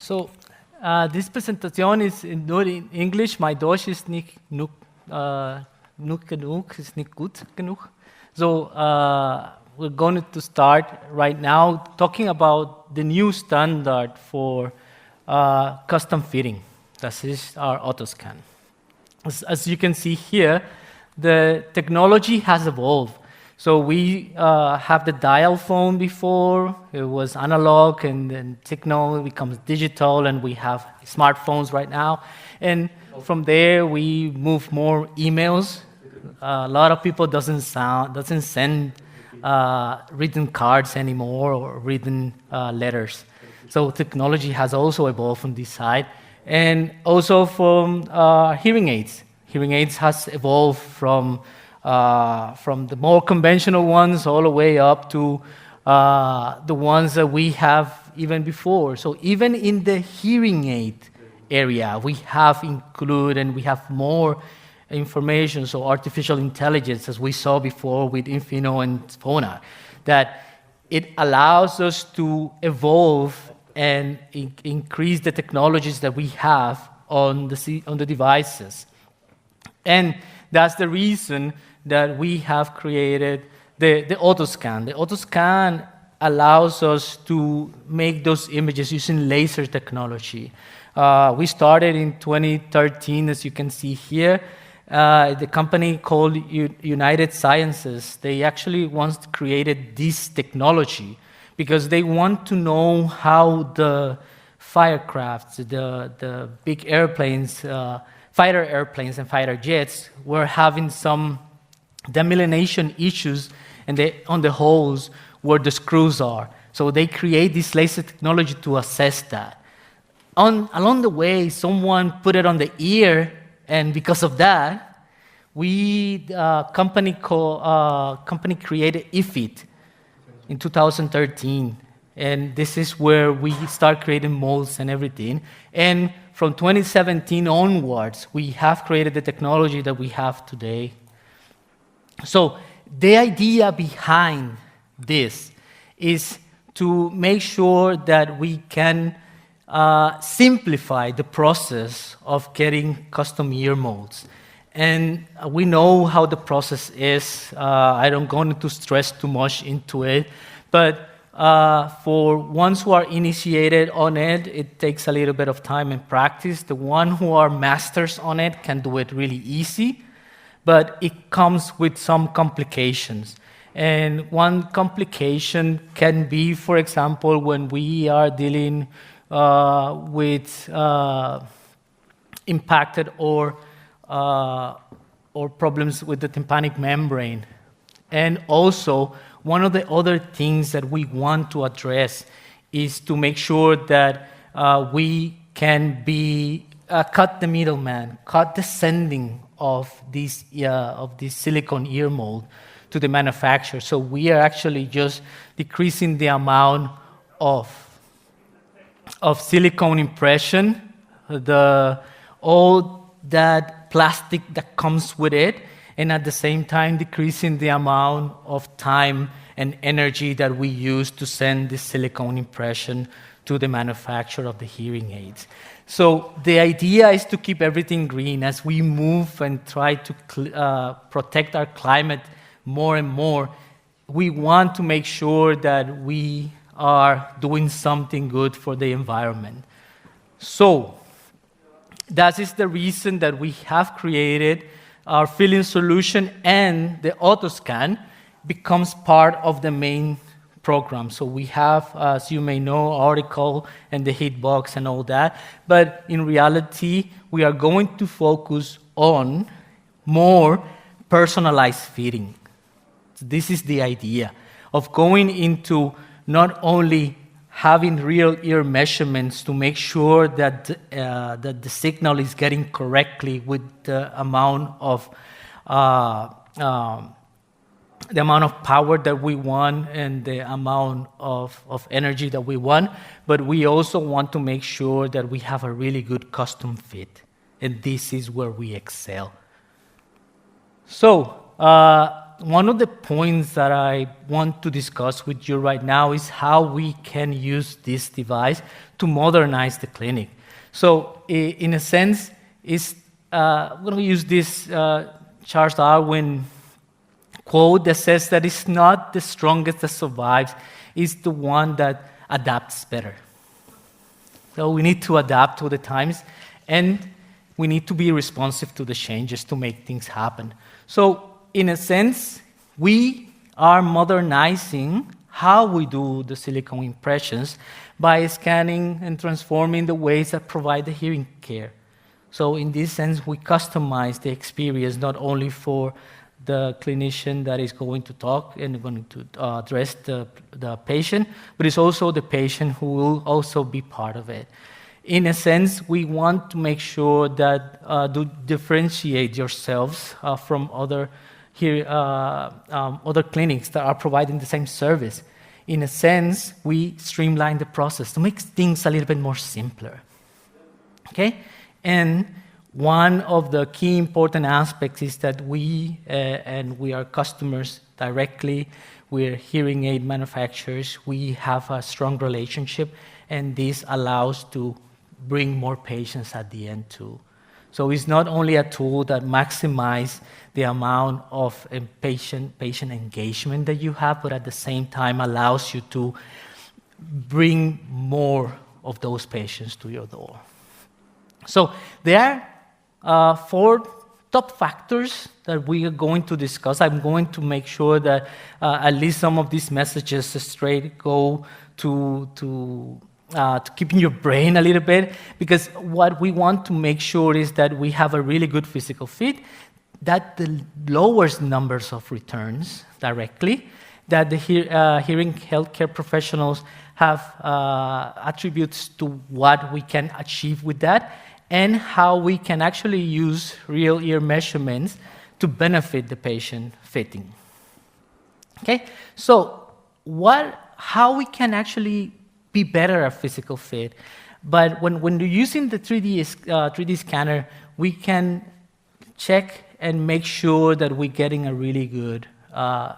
So, this presentation is nur in English. My Deutsch ist nicht genug, ist nicht gut genug. So, we're going to start right now talking about the new standard for custom fitting. That is our Otoscan. As you can see here, the technology has evolved. So we have the dial phone before, it was analog, and then signal becomes digital, and we have smartphones right now. And from there, we move more emails. A lot of people doesn't send written cards anymore or written letters. So technology has also evolved from this side. And also from hearing aids. Hearing aids has evolved from the more conventional ones all the way up to the ones that we have even before. So even in the hearing aid area, we have included and we have more information, so artificial intelligence, as we saw before with Infino and Fona, that it allows us to evolve and increase the technologies that we have on the devices. And that's the reason that we have created the Otoscan. The Otoscan allows us to make those images using laser technology. We started in 2013, as you can see here. The company called United Sciences, they actually once created this technology because they want to know how the firecrafts, the big airplanes, fighter airplanes and fighter jets were having some demyelination issues on the holes where the screws are. So they create this laser technology to assess that. Along the way, someone put it on the ear, and because of that, company created IFIT in 2013. And this is where we start creating molds and everything. And from 2017 onwards, we have created the technology that we have today. So the idea behind this is to make sure that we can simplify the process of getting custom ear molds. And we know how the process is. I don't go into stress too much into it, but for ones who are initiated on it, it takes a little bit of time and practice. The ones who are masters on it can do it really easy, but it comes with some complications. And one complication can be, for example, when we are dealing with impacted or problems with the tympanic membrane. And also, one of the other things that we want to address is to make sure that we can cut the middleman, cut the sending of this silicone ear mold to the manufacturer. So we are actually just decreasing the amount of silicone impression, all that plastic that comes with it, and at the same time decreasing the amount of time and energy that we use to send this silicone impression to the manufacturer of the hearing aids. So the idea is to keep everything green as we move and try to protect our climate more and more. We want to make sure that we are doing something good for the environment. So that is the reason that we have created our filling solution, and the Otoscan becomes part of the main program. So we have, as you may know, article and the heat box and all that. But in reality, we are going to focus on more personalized fitting. So this is the idea of going into not only having real ear measurements to make sure that the signal is getting correctly with the amount of power that we want and the amount of energy that we want, but we also want to make sure that we have a really good custom fit, and this is where we excel. So one of the points that I want to discuss with you right now is how we can use this device to modernize the clinic. So in a sense, I'm going to use this Charles Darwin quote that says that it's not the strongest that survives, it's the one that adapts better. So we need to adapt to the times, and we need to be responsive to the changes to make things happen. So in a sense, we are modernizing how we do the silicone impressions by scanning and transforming the ways that provide the hearing care. So in this sense, we customize the experience not only for the clinician that is going to talk and going to address the patient, but it's also the patient who will also be part of it. In a sense, we want to make sure that to differentiate yourselves from other clinics that are providing the same service. In a sense, we streamline the process to make things a little bit more simpler. Okay? And one of the key important aspects is that we are customers directly, we're hearing aid manufacturers, we have a strong relationship, and this allows to bring more patients at the end too. So it's not only a tool that maximizes the amount of patient engagement that you have, but at the same time allows you to bring more of those patients to your door. So there are 4 top factors that we are going to discuss. I'm going to make sure that at least some of these messages straight go to keep in your brain a little bit, because what we want to make sure is that we have a really good physical fit, that lowers numbers of returns directly, that the hearing healthcare professionals have attributes to what we can achieve with that, and how we can actually use real ear measurements to benefit the patient fitting. Okay, so how we can actually be better at physical fit, but when you're using the 3D scanner, we can check and make sure that we're getting a really good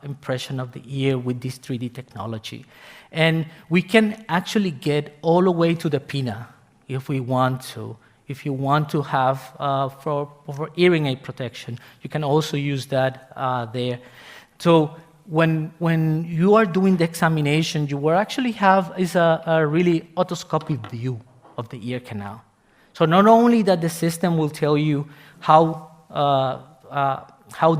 impression of the ear with this 3D technology. And we can actually get all the way to the pinna if we want to. If you want to have for hearing aid protection, you can also use that there. So when you are doing the examination, you will actually have a really otoscopic view of the ear canal. So not only that the system will tell you how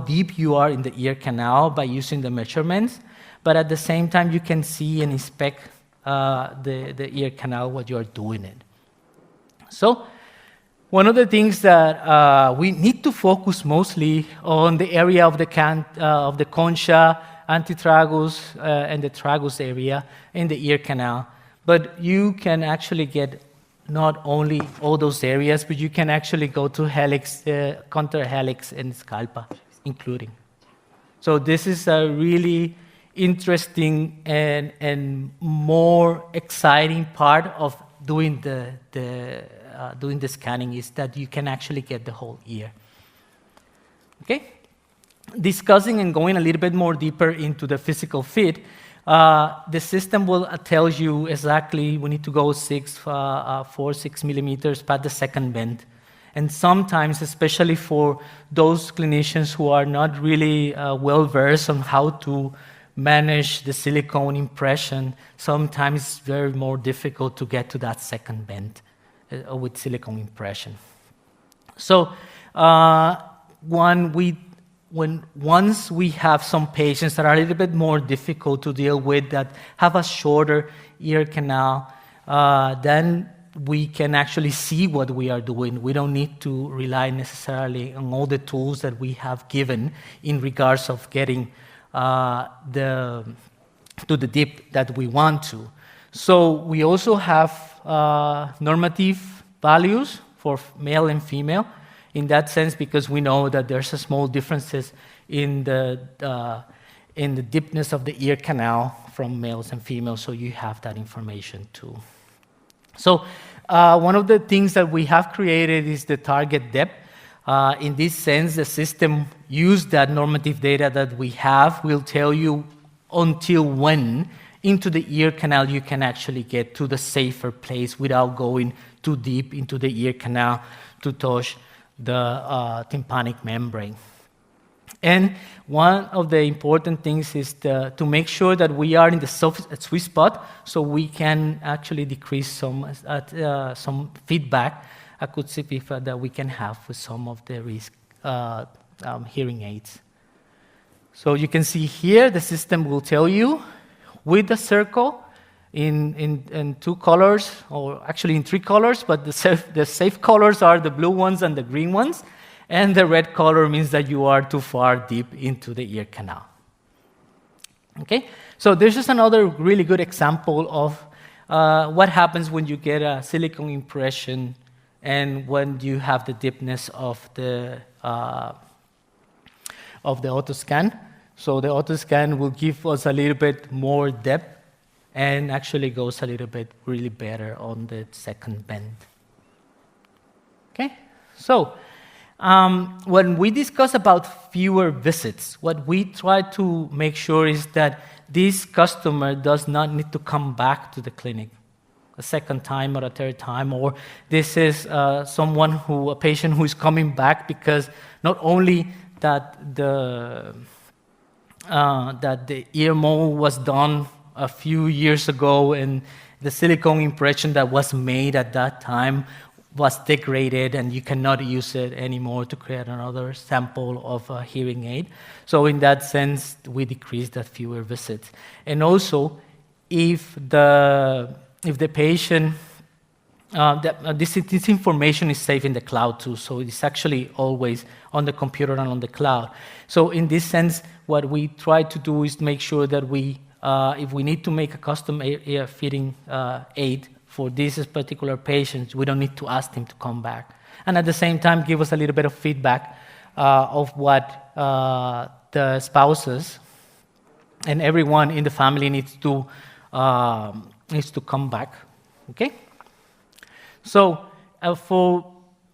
deep you are in the ear canal by using the measurements, but at the same time you can see and inspect the ear canal while you are doing it. So one of the things that we need to focus mostly on the area of the concha, antitragus, and the tragus area in the ear canal. But you can actually get not only all those areas, but you can actually go to helix, contra helix, and scalpa, including. So this is a really interesting and more exciting part of doing the scanning, is that you can actually get the whole ear. Okay? Discussing and going a little bit more deeper into the physical fit, the system will tell you exactly we need to go 4-6 millimeters past the second bend. And sometimes, especially for those clinicians who are not really well-versed on how to manage the silicone impression, sometimes it's very more difficult to get to that second bend with silicone impression. So once we have some patients that are a little bit more difficult to deal with, that have a shorter ear canal, then we can actually see what we are doing. We don't need to rely necessarily on all the tools that we have given in regards of getting to the dip that we want to. So we also have normative values for male and female, in that sense, because we know that there's a small differences in the deepness of the ear canal from males and females, so you have that information too. So one of the things that we have created is the target depth. In this sense, the system uses that normative data that we have, will tell you until when into the ear canal you can actually get to the safer place without going too deep into the ear canal to touch the tympanic membrane. And one of the important things is to make sure that we are in the sweet spot, so we can actually decrease some feedback, acoustic feedback that we can have with some of the risk hearing aids. So you can see here the system will tell you with the circle in two colors, or actually in three colors, but the safe colors are the blue ones and the green ones. And the red color means that you are too far deep into the ear canal. Okay, so there's just another really good example of what happens when you get a silicone impression and when you have the deepness of the Otoscan. So the Otoscan will give us a little bit more depth and actually goes a little bit really better on the second bend. Okay, so when we discuss about fewer visits, what we try to make sure is that this customer does not need to come back to the clinic a second time or a third time, or this is a patient who is coming back because not only that the ear mold was done a few years ago and the silicone impression that was made at that time was degraded and you cannot use it anymore to create another sample of a hearing aid. So in that sense, we decrease that fewer visits. And also, if the patient, this information is saved in the cloud too, so it's actually always on the computer and on the cloud. So in this sense, what we try to do is make sure that we, if we need to make a custom ear fitting aid for this particular patient, we don't need to ask them to come back. And at the same time, give us a little bit of feedback of what the spouses and everyone in the family needs to come back. Okay? So for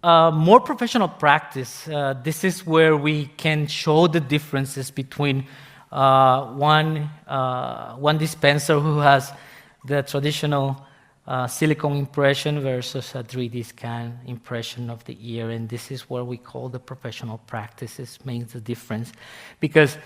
more professional practice, this is where we can show the differences between one dispenser who has the traditional silicone impression versus a 3D scan impression of the ear, and this is what we call the professional practices makes the difference. Because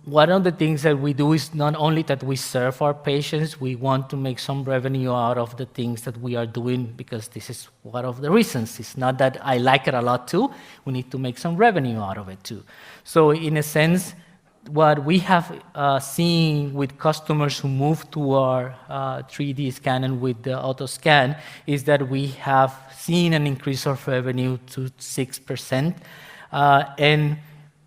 one of the things that we do is not only that we serve our patients, we want to make some revenue out of the things that we are doing, because this is one of the reasons. It's not that I like it a lot too, we need to make some revenue out of it too. So in a sense, what we have seen with customers who move to our 3D scan and with the Otoscan is that we have seen an increase of revenue to 6%. And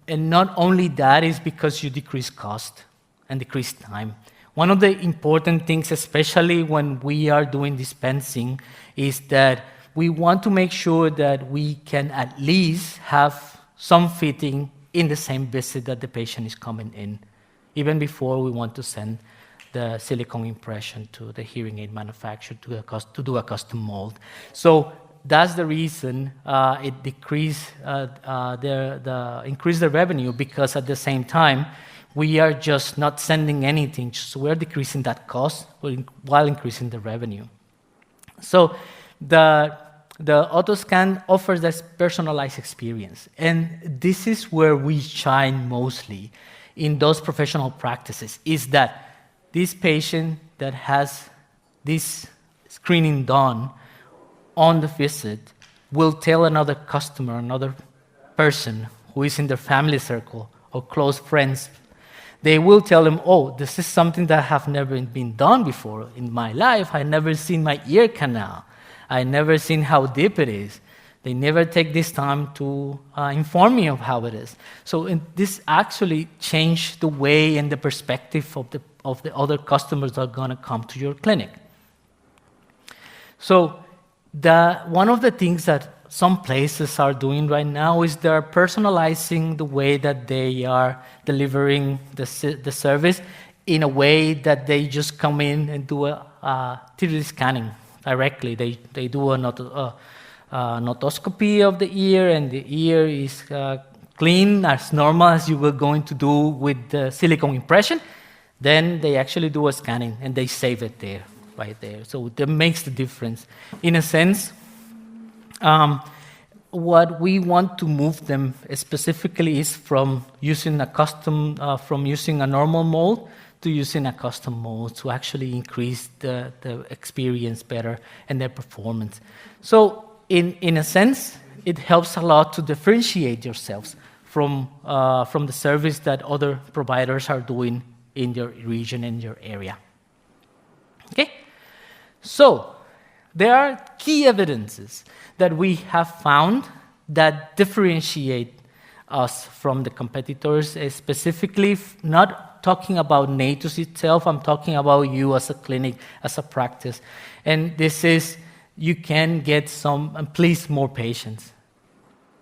not only that is because you decrease cost and decrease time. One of the important things, especially when we are doing dispensing, is that we want to make sure that we can at least have some fitting in the same visit that the patient is coming in, even before we want to send the silicone impression to the hearing aid manufacturer to do a custom mold. So that's the reason it increased the revenue, because at the same time, we are just not sending anything, so we're decreasing that cost while increasing the revenue. So the Otoscan offers this personalized experience, and this is where we shine mostly in those professional practices, is that this patient that has this screening done on the visit will tell another customer, another person who is in their family circle or close friends, they will tell them, oh, this is something that have never been done before in my life. I never seen my ear canal. I never seen how deep it is. They never take this time to inform me of how it is. So this actually changed the way and the perspective of the other customers that are going to come to your clinic. So one of the things that some places are doing right now is they're personalizing the way that they are delivering the service in a way that they just come in and do a 3D scanning directly. They do an otoscopy of the ear, and the ear is clean as normal as you were going to do with the silicone impression, then they actually do a scanning and they save it there, right there. So that makes the difference. In a sense, what we want to move them specifically is from using a normal mold to using a custom mold to actually increase the experience better and their performance. So in a sense, it helps a lot to differentiate yourselves from the service that other providers are doing in your region, in your area. Okay? So there are key evidences that we have found that differentiate us from the competitors, specifically not talking about Natus itself, I'm talking about you as a clinic, as a practice. And this is, you can get some and please more patients.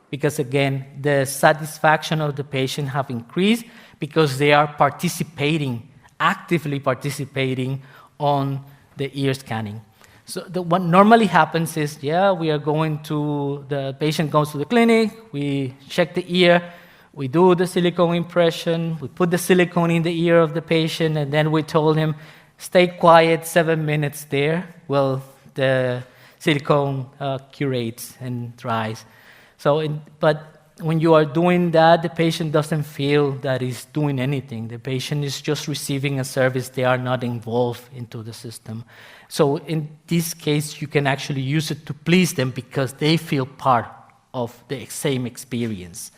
Because again, the satisfaction of the patient have increased because they are participating, actively participating on the ear scanning. So what normally happens is, the patient goes to the clinic, we check the ear, we do the silicone impression, we put the silicone in the ear of the patient, and then we told him, stay quiet 7 minutes there. Well, the silicone curates and dries. But when you are doing that, the patient doesn't feel that he's doing anything. The patient is just receiving a service. They are not involved into the system. So in this case, you can actually use it to please them because they feel part of the same experience.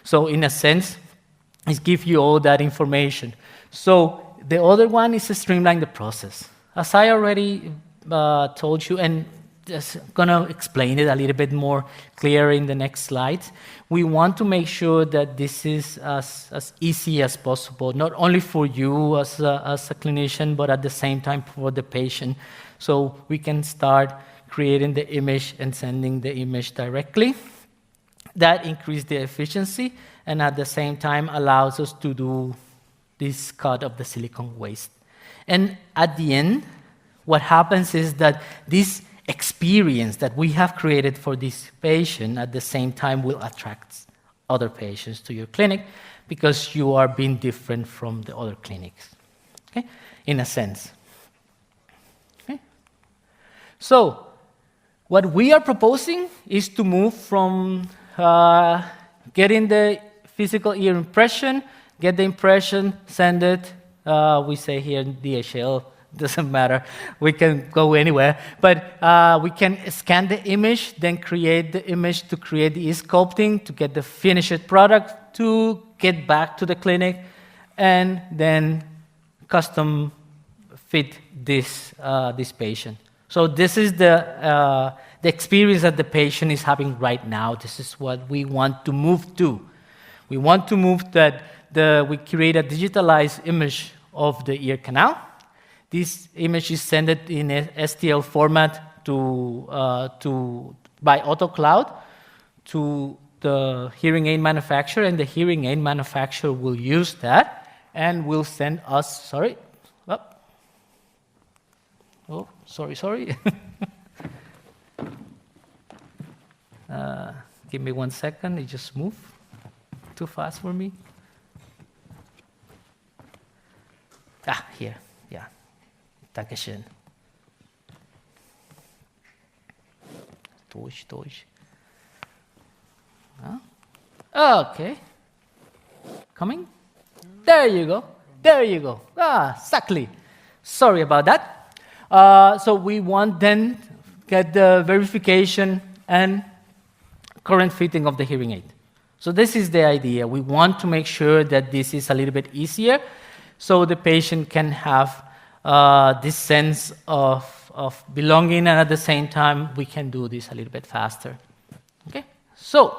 So in a sense, it gives you all that information. So the other one is to streamline the process. As I already told you, and just going to explain it a little bit more clear in the next slides. We want to make sure that this is as easy as possible, not only for you as a clinician, but at the same time for the patient. So we can start creating the image and sending the image directly. That increases the efficiency and at the same time allows us to do this cut of the silicone waste. And at the end, what happens is that this experience that we have created for this patient at the same time will attract other patients to your clinic because you are being different from the other clinics, okay? In a sense. Okay? So what we are proposing is to move from getting the physical ear impression, get the impression, send it, we say here DHL, doesn't matter, we can go anywhere, but we can scan the image, then create the image to create the e-sculpting, to get the finished product, to get back to the clinic, and then custom fit this patient. So this is the experience that the patient is having right now. This is what we want to move to. We want to move that we create a digitalized image of the ear canal. This image is sent in a STL format by AutoCloud to the hearing aid manufacturer, and the hearing aid manufacturer will use that and will send us, sorry. Give me 1 second, it just moved too fast for me. Here, yeah. Dankeschön. Durch. Okay. Coming? There you go. Exactly. Sorry about that. So we want then get the verification and current fitting of the hearing aid. So this is the idea. We want to make sure that this is a little bit easier so the patient can have this sense of belonging, and at the same time, we can do this a little bit faster. Okay? So,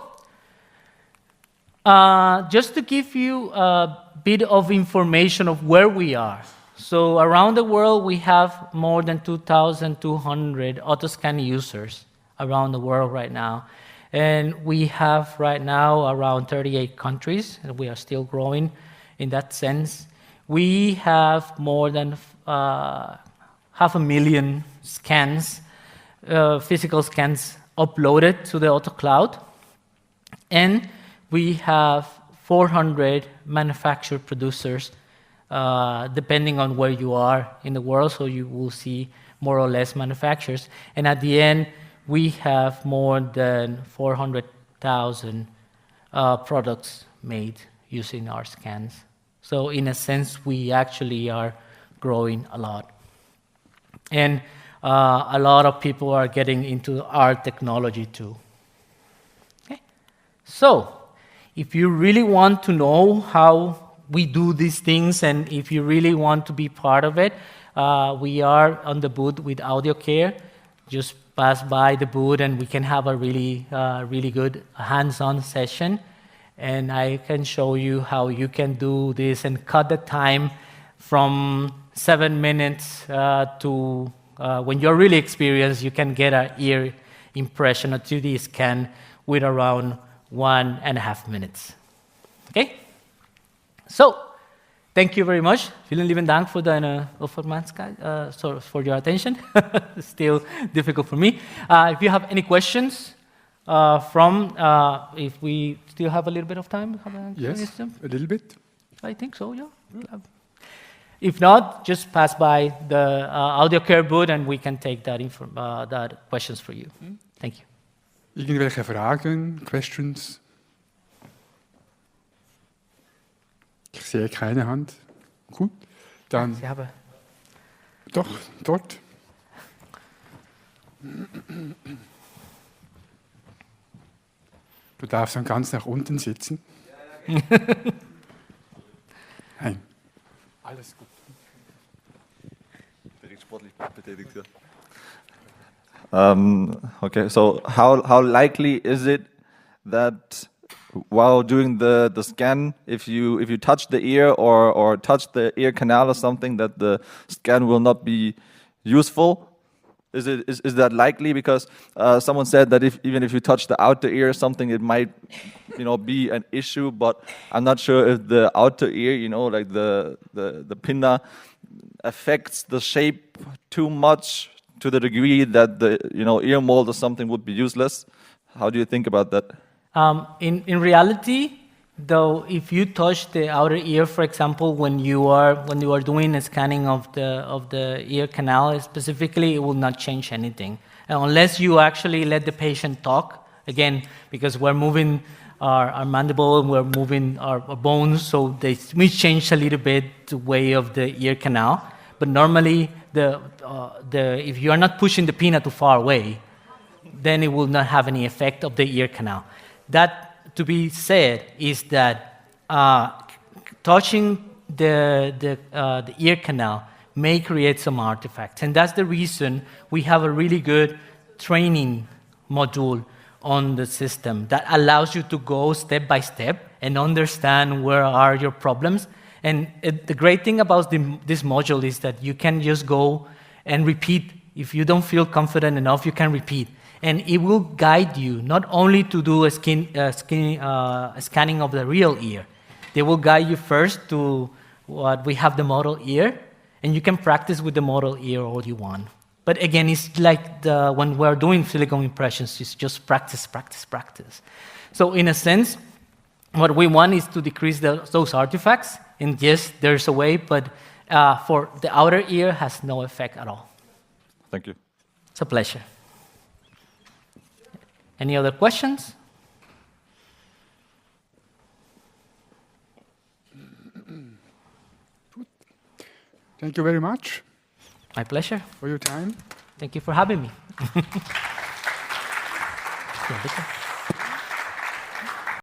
just to give you a bit of information of where we are. So, around the world, we have more than 2,200 Otoscan users around the world right now. And we have right now around 38 countries, and we are still growing in that sense. We have more than 500,000 scans, physical scans uploaded to the Auto Cloud, and we have 400 manufacturer producers, depending on where you are in the world, so you will see more or less manufacturers. And at the end, we have more than 400,000 products made using our scans. So in a sense, we actually are growing a lot. And a lot of people are getting into our technology too. Okay? So, if you really want to know how we do these things, and if you really want to be part of it, we are on the booth with AudioCare. Just pass by the booth and we can have a really good hands-on session. And I can show you how you can do this and cut the time from 7 minutes to when you're really experienced, you can get an ear impression, a 2D scan with around 1.5 minutes. Okay? So, thank you very much. Vielen lieben Dank für deine Aufmerksamkeit, for your attention. Still difficult for me. If you have any questions if we still have a little bit of time? Yes, a little bit. I think so, yeah. If not, just pass by the AudioCare booth and we can take that questions for you. Thank you. Irgendwelche Fragen, questions? Ich sehe keine Hand. Gut, dann. Sie haben. Doch, dort. Du darfst dann ganz nach unten sitzen. Nein. Alles gut. Direkt sportlich betätigt, ja. Okay, so how likely is it that while doing the scan, if you touch the ear or touch the ear canal or something, that the scan will not be useful? Is that likely? Because someone said that even if you touch the outer ear or something, it might, be an issue. But I'm not sure if the outer ear, like the pinna, affects the shape too much to the degree that the ear mold or something would be useless. How do you think about that? In reality, though, if you touch the outer ear, for example, when you are doing a scanning of the ear canal specifically, it will not change anything unless you actually let the patient talk again, because we're moving our mandible and we're moving our bones, so we change a little bit the way of the ear canal. But normally, if you are not pushing the pinna too far away, then it will not have any effect of the ear canal. That, to be said, is that touching the ear canal may create some artifacts. And that's the reason we have a really good training module on the system that allows you to go step by step and understand where are your problems. And the great thing about this module is that you can just go and repeat. If you don't feel confident enough, you can repeat. And it will guide you not only to do a scanning of the real ear. They will guide you first to what we have the model ear, and you can practice with the model ear all you want. But again, it's like when we're doing silicone impressions, it's just practice, practice, practice. So in a sense, what we want is to decrease those artifacts. And yes, there's a way, but for the outer ear has no effect at all. Thank you. It's a pleasure. Any other questions? Thank you very much. My pleasure. For your time. Thank you for having me. Yeah,